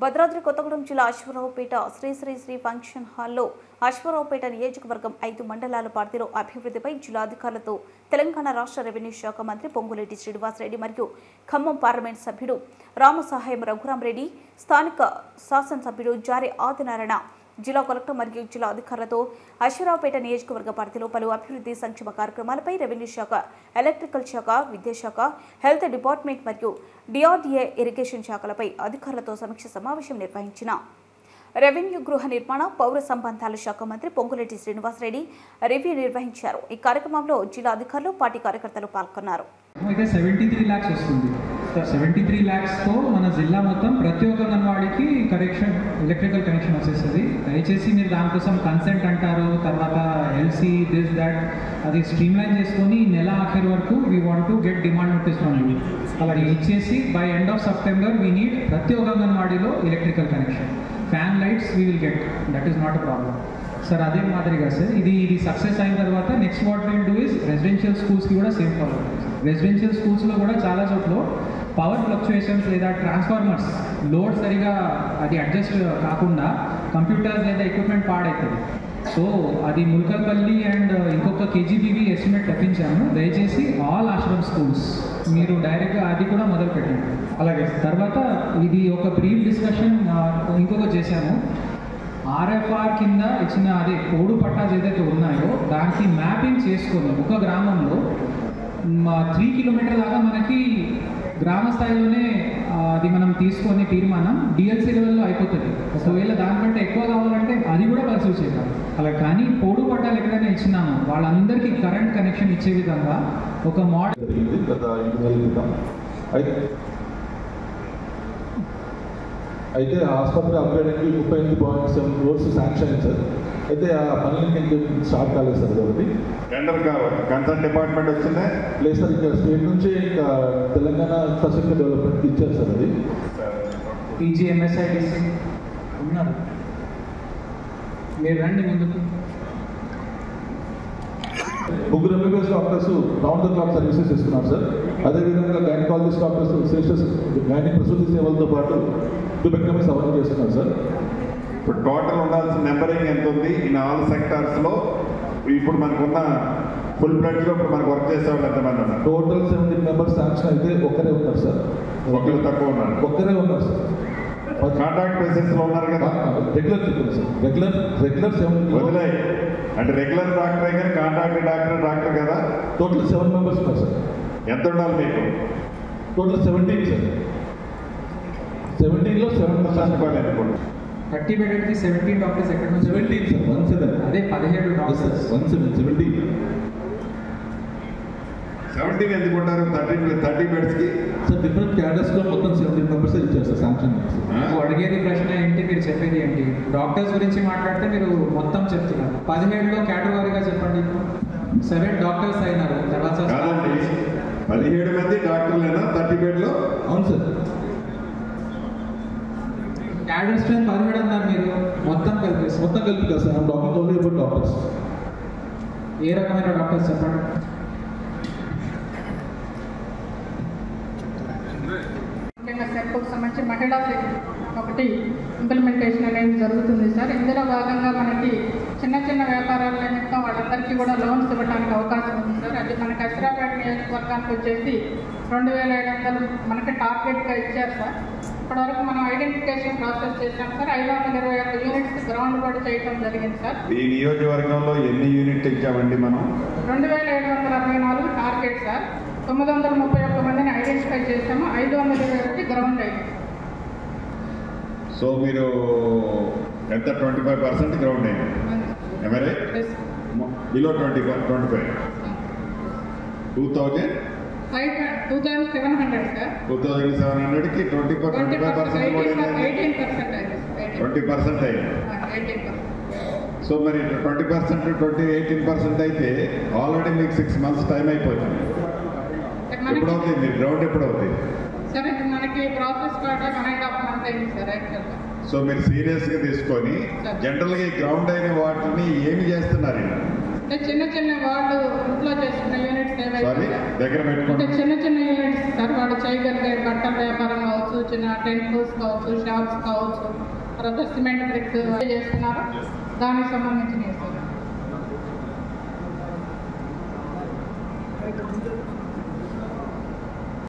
భద్రాద్రి కొత్తగూడెం జిల్లా అశ్వారావుపేట శ్రీ శ్రీ శ్రీ ఫంక్షన్ హాల్లో అశ్వారావుపేట నియోజకవర్గం 5 మండలాల పరిధిలో అభివృద్ధిపై జిల్లా అధికారులతో తెలంగాణ రాష్ట్ర రెవెన్యూ శాఖ మంత్రి పొంగులేటి శ్రీనివాసరెడ్డి మరియు ఖమ్మం పార్లమెంట్ సభ్యుడు రామసహాయం రఘురామరెడ్డి, స్థానిక శాసనసభ్యుడు జారే ఆదినారాయణ, జిల్లా కలెక్టర్ మరియు జిల్లా అధికారులతో అశ్వారావుపేట నియోజకవర్గ పరిధిలో పలు అభివృద్ధి సంక్షేమ కార్యక్రమాలపై రెవెన్యూ శాఖ, ఎలక్ట్రికల్ శాఖ, విద్యాశాఖ, హెల్త్ డిపార్ట్మెంట్ మరియు డిఆర్డీఏ ఇరిగేషన్ శాఖలపై అధికారులతో సమీక్ష సమావేశం నిర్వహించిన రెవెన్యూ, గృహ నిర్మాణ, పౌర సంబంధాల శాఖ మంత్రి పొంగులేటి శ్రీనివాసరెడ్డి రివ్యూ నిర్వహించారు. ఈ కార్యక్రమంలో జిల్లా అధికారులు, పార్టీ కార్యకర్తలు పాల్గొన్నారు. 73 lakhsతో మన జిల్లా మొత్తం ప్రతి ఒక్క అంగన్వాడికి ఎలక్ట్రికల్ కనెక్షన్ వచ్చేస్తుంది. దయచేసి మీరు దానికోసం కన్సెంట్ అంటారు, తర్వాత ఎల్సీ దిస్ దాట్ అది స్ట్రీమ్లైన్ చేసుకొని నెల ఆఖరి వరకు we want to get demand notice from you. అలాగే ఇచ్చేసి by end of September we need ప్రతి ఒక్క అంగన్వాడిలో electrical connection, fan lights we will get, that is not a problem sir. అదే మాదిరిగా సార్ ఇది సక్సెస్ అయిన తర్వాత next what will do is residential స్కూల్స్కి కూడా సేమ్ ఫాలో. రెసిడెన్షియల్ స్కూల్స్లో కూడా చాలా చోట్ల పవర్ ఫ్లక్చుయేషన్స్ లేదా ట్రాన్స్ఫార్మర్స్ లోడ్ సరిగా అది అడ్జస్ట్ కాకుండా కంప్యూటర్స్ లేదా ఎక్విప్మెంట్ పాడవుతుంది. సో అది ముల్కల్పల్లి అండ్ ఇంకొక కేజీబీవీ ఎస్టిమేట్ తెప్పించాము. దయచేసి ఆల్ ఆశ్రమ్ స్కూల్స్ మీరు డైరెక్ట్గా అది కూడా మొదలు పెట్టండి. అలాగే తర్వాత ఇది ఒక బ్రీఫ్ డిస్కషన్ ఇంకొక చేశాము. ఆర్ఎఫ్ఆర్ కింద ఇచ్చిన అదే కోడు పట్టాలు ఏదైతే ఉన్నాయో దానికి మ్యాపింగ్ చేసుకొని ఒక గ్రామంలో 3 కిలోమీటర్ దాకా మనకి గ్రామ స్థాయిలోనే అది మనం తీసుకొని తీర్మానం డిఎల్సీ లెవెల్లో అయిపోతుంది. ఒకవేళ దానికంటే ఎక్కువ కావాలంటే అది కూడా పరిశీలి చేద్దాం. అలా కానీ పోడు పట్టాలు ఎక్కడైనా ఇచ్చినాము వాళ్ళందరికీ కరెంట్ కనెక్షన్ ఇచ్చే విధంగా ఒక మోడల్ అయితే ఆసుపత్రి అప్గ్రేడ్కి 38.7 crores శాంక్షన్ అయింది సార్. అయితే ఆ పనులకి స్టార్ట్ కాలేదు సార్. కాబట్టి టెండర్ కావాలి, కన్సర్న్ డిపార్ట్మెంట్ వచ్చిందా లేదు సార్. ఇంకా స్టేట్ నుంచి ఇంకా తెలంగాణ ఇన్ఫ్రాస్ట్రక్చర్ డెవలప్మెంట్కి ఇచ్చారు సార్. అది టీజీఎంఎస్ఐడిసి ఉన్నారు, మీరు రండి ముందుకు. ముగ్గురు MBBS doctors round the clock services ఇస్తున్నారు సార్. అదేవిధంగా గైనకాలజిస్ట్ డాక్టర్స్, సిస్టర్స్ గైనిక్ ప్రసూతి సేవలతో పాటు ట్యూబెక్టమీస్ అవన్నీ చేస్తున్నారు సార్. ఇప్పుడు టోటల్ ఉండాల్సిన నెంబరింగ్ ఎంత ఉంది ఇన్ ఆల్ సెక్టార్స్లో? ఇప్పుడు మనకున్న ఫుల్ బ్లడ్లో ఇప్పుడు మనకు వర్క్ చేసేవాళ్ళు ఎంతమంది ఉన్నారు? టోటల్ 17 members శాంక్షన్ అయితే ఒక్కరే ఉన్నారు సార్. ఒకరు తక్కువ ఉన్నారు, ఒక్కరే ఉన్నారు సార్. కాంట్రాక్ట్ బేసిస్లో ఉన్నారు కదా. రెగ్యులర్ చెప్పండి సార్. రెగ్యులర్ 7 వదిలే అంటే రెగ్యులర్ డాక్టర్ కానీ కాంట్రాక్ట్ డాక్టర్ కదా. టోటల్ 7 members ఉన్నారు సార్. ఎంత ఉండాలి మీకు? Total 17 sir. 17లో 7% అనుకోండి. 30 బెడ్కి 17 డాక్టర్స్ ఎక్కడ నుంచి? 17 సార్. 17 అదే 17 డాక్టర్స్. 17 17 ఎందుకు ఉంటారు 30 బెడ్స్కి సార్? డిఫరెంట్ క్యాడర్స్లో మొత్తం 17 members ఇచ్చారు సార్ శాంక్షన్. అడిగేది ప్రశ్న ఏంటి, మీరు చెప్పేది ఏంటి? డాక్టర్స్ గురించి మాట్లాడితే మీరు మొత్తం చెప్తున్నారు. 17లో కేటగిరీగా చెప్పండి. 7 డాక్టర్స్ అయినారు, తర్వాత 17 మంది డాక్టర్లైనా 30 బెడ్లో? అవును సార్. క్యాడర్ స్ట్రెంత్ 17 అన్నారు మీరు, మొత్తం కలిపి కదా sir. Doctor only about doctors. ఏ రకమైన డాక్టర్స్ చెప్పండి? సెక్టర్కి సంబంధించి మహిళా ఒకటి ఇంప్లిమెంటేషన్ అనేది జరుగుతుంది సార్. ఇందులో భాగంగా మనకి చిన్న వ్యాపారాల నిమిత్తం వాళ్ళందరికీ కూడా లోన్స్ ఇవ్వడానికి అవకాశం ఉంది సార్. అది మనకి అశ్వారావుపేట నియోజకవర్గానికి వచ్చేసి 2700 మనకి టార్గెట్గా ఇచ్చారు సార్. ఇప్పటివరకు మనం ఐడెంటిఫికేషన్ ప్రాసెస్ చేసాం సార్. 521 యూనిట్స్ గ్రౌండ్ కూడా చేయడం జరిగింది సార్. ఈ నియోజకవర్గంలో ఎన్ని యూనిట్లు ఇచ్చామండి మనం? 2764 టార్గెట్ సార్. 931 మందిని ఐడెంటిఫై చేసాము. 521 గ్రౌండ్ అయింది. సో మీరు ఎంత 25% గ్రౌండ్ అయింది ఎవరే? Below 25 2700 sir. 2700కి 25% 20% అయింది. సో మరి 20% 18% అయితే ఆల్రెడీ మీకు 6 months టైం అయిపోతుంది. ఎప్పుడు అవుతుంది మీరు గ్రౌండ్ ఎప్పుడు అవుతుంది సార్? మనకి ప్రాసెస్ కూడా 1.5 months అయింది సార్ యాక్చువల్గా. సో మీరు సీరియస్గా తీసుకొని జనరల్గా ఈ గ్రౌండ్ అయిన వాటిని ఏమి చేస్తున్నారు? చిన్న వాళ్ళు ఇంట్లో చేసుకున్న యూనిట్స్ దగ్గర పెట్టుకుంటే చిన్న యూనిట్స్ సార్. వాళ్ళు చేయగలిగే బట్టల వ్యాపారం కావచ్చు, కావచ్చు, చిన్న టెంట్ హౌస్ కావచ్చు, షాప్స్ కావచ్చు, తర్వాత సిమెంట్ బ్రిక్స్ చేస్తున్నారు. దానికి సంబంధించినవి సార్.